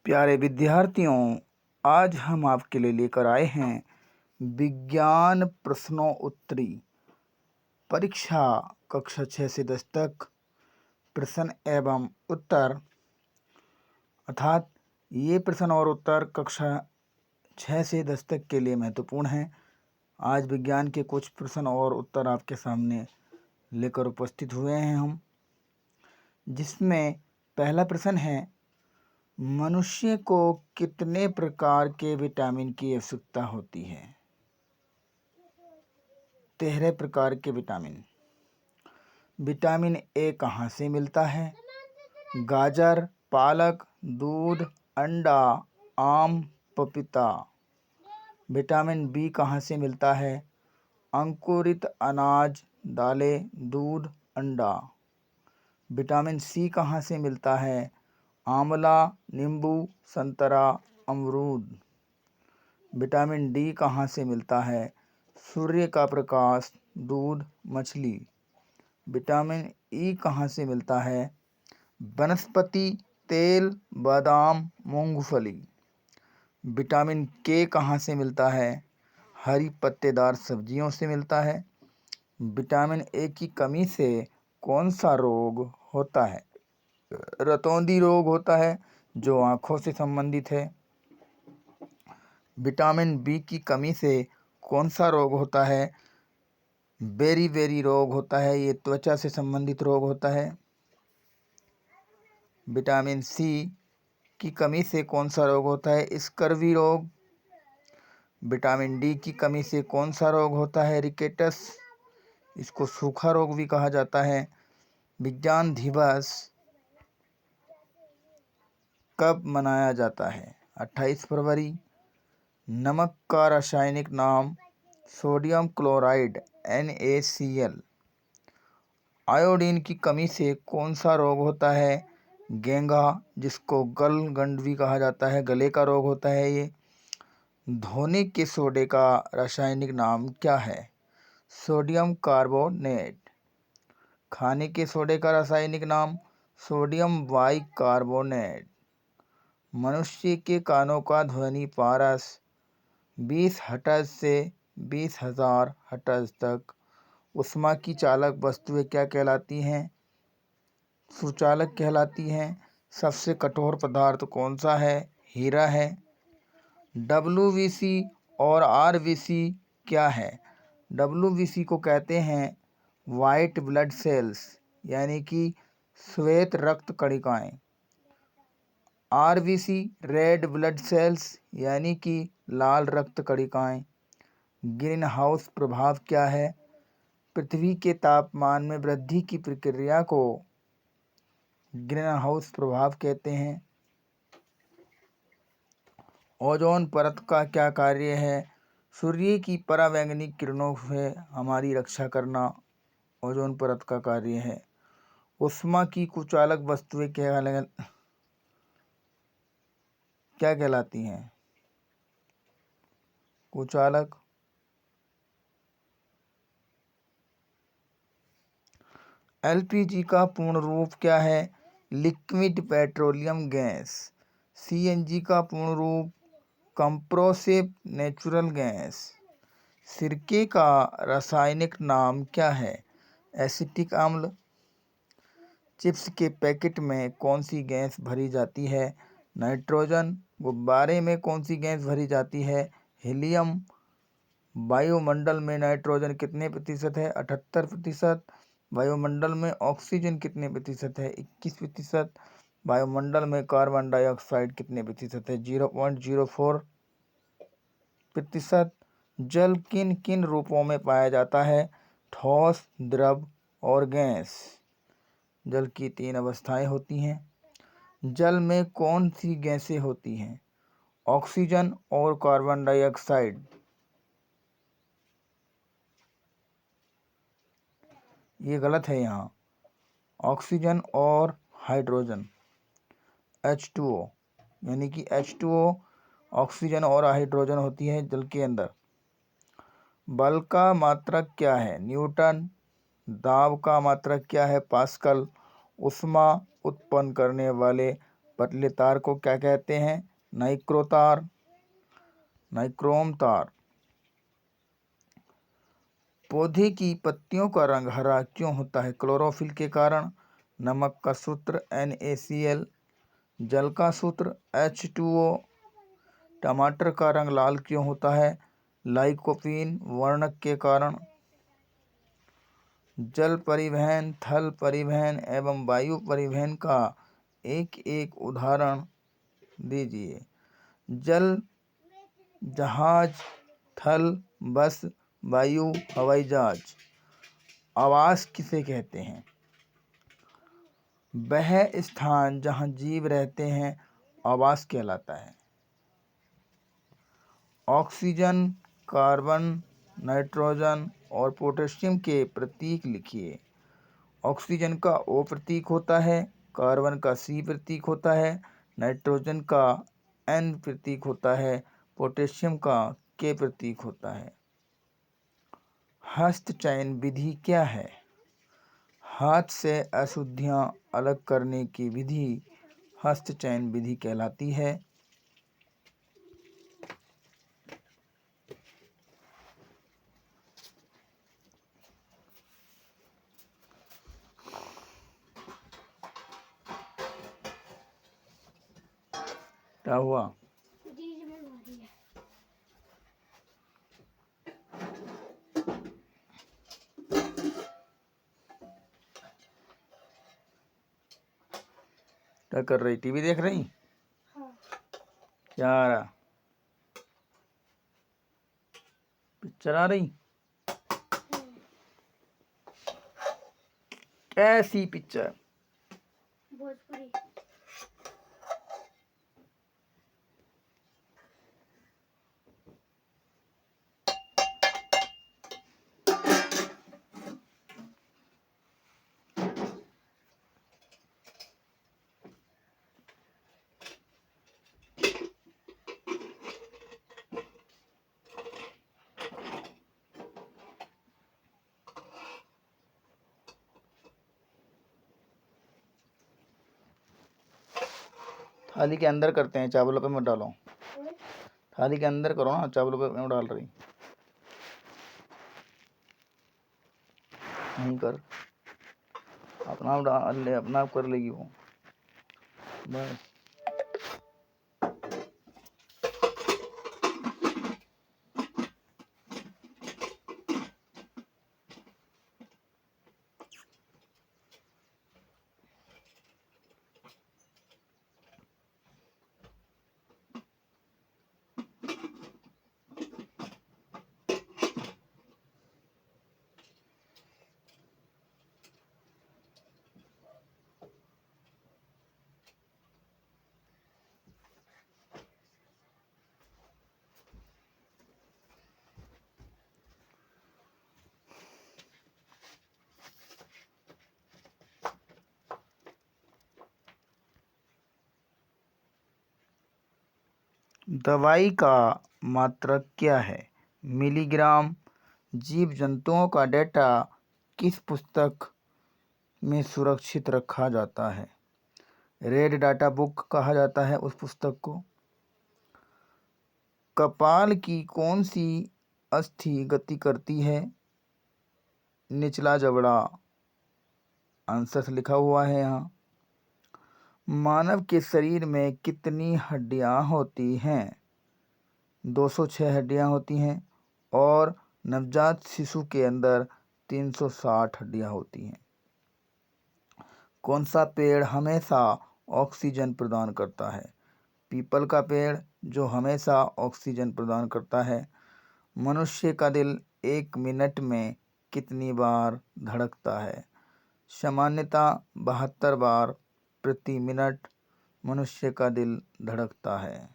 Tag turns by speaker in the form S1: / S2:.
S1: प्यारे विद्यार्थियों, आज हम आपके लिए लेकर आए हैं विज्ञान प्रश्नों उत्तरी परीक्षा कक्षा 6 से 10 तक प्रश्न एवं उत्तर। अर्थात ये प्रश्न और उत्तर कक्षा 6 से 10 तक के लिए महत्वपूर्ण हैं। आज विज्ञान के कुछ प्रश्न और उत्तर आपके सामने लेकर उपस्थित हुए हैं हम, जिसमें पहला प्रश्न है, मनुष्य को कितने प्रकार के विटामिन की आवश्यकता होती है? 13 प्रकार के विटामिन। विटामिन ए कहाँ से मिलता है? गाजर, पालक, दूध, अंडा, आम, पपीता। विटामिन बी कहाँ से मिलता है? अंकुरित अनाज, दालें, दूध, अंडा। विटामिन सी कहाँ से मिलता है? आंवला, नींबू, संतरा, अमरूद। विटामिन डी कहाँ से मिलता है? सूर्य का प्रकाश, दूध, मछली। विटामिन ई कहाँ से मिलता है? वनस्पति तेल, बादाम, मूंगफली। विटामिन के कहाँ से मिलता है? हरी पत्तेदार सब्जियों से मिलता है। विटामिन ए की कमी से कौन सा रोग होता है? रतौंधी रोग होता है, जो आँखों से संबंधित है। विटामिन बी की कमी से कौन सा रोग होता है? बेरी रोग होता है, ये त्वचा से संबंधित रोग होता है। विटामिन सी की कमी से कौन सा रोग होता है? स्कर्वी रोग। विटामिन डी की कमी से कौन सा रोग होता है? रिकेटस, इसको सूखा रोग भी कहा जाता है। विज्ञान दिवस कब मनाया जाता है? 28 फरवरी। नमक का रासायनिक नाम? Sodium chloride, NaCl। आयोडीन की कमी से कौन सा रोग होता है? गेंगा, जिसको गलगंड भी कहा जाता है, गले का रोग होता है ये। धोने के सोडे का रासायनिक नाम क्या है? Sodium carbonate. खाने के सोडे का रासायनिक नाम? Sodium bicarbonate. मनुष्य के कानों का ध्वनि पारस 20 हर्ट्ज से 20,000 हर्ट्ज तक। उष्मा की चालक वस्तुएं क्या कहलाती हैं? सुचालक कहलाती हैं। सबसे कठोर पदार्थ कौन सा है? हीरा है। WBC और RBC क्या है? WBC को कहते हैं वाइट ब्लड सेल्स, यानी कि श्वेत रक्त कणिकाएं। RBC रेड ब्लड सेल्स, यानी कि लाल रक्त कणिकाएं। ग्रीन हाउस प्रभाव क्या है? पृथ्वी के तापमान में वृद्धि की प्रक्रिया को ग्रीन हाउस प्रभाव कहते हैं। ओजोन परत का क्या कार्य है? सूर्य की परावैंगनिक किरणों से हमारी रक्षा करना ओजोन परत का कार्य है। उष्मा की कुचालक वस्तुएं क्या कहलाती हैं? कुचालक। LPG का पूर्ण रूप क्या है? Liquid petroleum gas. CNG का पूर्ण रूप? Compressive natural gas. सिरके का रासायनिक नाम क्या है? एसिटिक अम्ल। चिप्स के पैकेट में कौन सी गैस भरी जाती है? नाइट्रोजन। गुब्बारे में कौन सी गैस भरी जाती है? हीलियम। वायुमंडल में नाइट्रोजन कितने प्रतिशत है? 78%। वायुमंडल में ऑक्सीजन कितने प्रतिशत है? 21%। वायुमंडल में कार्बन डाइऑक्साइड कितने प्रतिशत है? 0.04%। जल किन किन रूपों में पाया जाता है? ठोस, द्रव और गैस। जल की 3 अवस्थाएं होती हैं। जल में कौन सी गैसें होती हैं? ऑक्सीजन और कार्बन डाइऑक्साइड। ये गलत है यहाँ। ऑक्सीजन और हाइड्रोजन, H2O, यानी कि H2O ऑक्सीजन और हाइड्रोजन होती है जल के अंदर। बल का मात्रक क्या है? न्यूटन। दाब का मात्रक क्या है? पास्कल। उष्मा उत्पन्न करने वाले पतले तार को क्या कहते हैं? नाइक्रोम तार। पौधे की पत्तियों का रंग हरा क्यों होता है? क्लोरोफिल के कारण। नमक का सूत्र NaCl। जल का सूत्र H2O। टमाटर का रंग लाल क्यों होता है? लाइकोपीन वर्णक के कारण। जल परिवहन, थल परिवहन एवं वायु परिवहन का एक एक उदाहरण दीजिए। जल जहाज, थल बस, वायु हवाई जहाज। आवास किसे कहते हैं? वह स्थान जहाँ जीव रहते हैं आवास कहलाता है। ऑक्सीजन, कार्बन, नाइट्रोजन और पोटेशियम के प्रतीक लिखिए। ऑक्सीजन का O प्रतीक होता है, कार्बन का C प्रतीक होता है, नाइट्रोजन का N प्रतीक होता है, पोटेशियम का K प्रतीक होता है। हस्तचयन विधि क्या है? हाथ से अशुद्धियां अलग करने की विधि हस्तचयन विधि कहलाती है। क्या हुआ? क्या कर रही? टीवी देख रही?
S2: हाँ।
S1: क्या आ रहा? पिक्चर आ रही? कैसी पिक्चर?
S2: भोजपुरी।
S1: थाली के अंदर करते हैं, चावलों पे मत डालो।
S2: और
S1: थाली के अंदर करो ना, चावलों पे क्यों डाल रही? नहीं कर, अपना डाल ले, अपना आप कर लेगी वो। बस दवाई का मात्रक क्या है? मिलीग्राम। जीव जंतुओं का डेटा किस पुस्तक में सुरक्षित रखा जाता है? रेड डाटा बुक कहा जाता है उस पुस्तक को। कपाल की कौन सी अस्थि गति करती है? निचला जबड़ा। आंसर लिखा हुआ है यहाँ। मानव के शरीर में कितनी हड्डियां होती हैं? 206 हड्डियां होती हैं और नवजात शिशु के अंदर 360 हड्डियां होती हैं। कौन सा पेड़ हमेशा ऑक्सीजन प्रदान करता है? पीपल का पेड़, जो हमेशा ऑक्सीजन प्रदान करता है। मनुष्य का दिल 1 मिनट में कितनी बार धड़कता है? सामान्यतः 72 बार प्रति मिनट मनुष्य का दिल धड़कता है।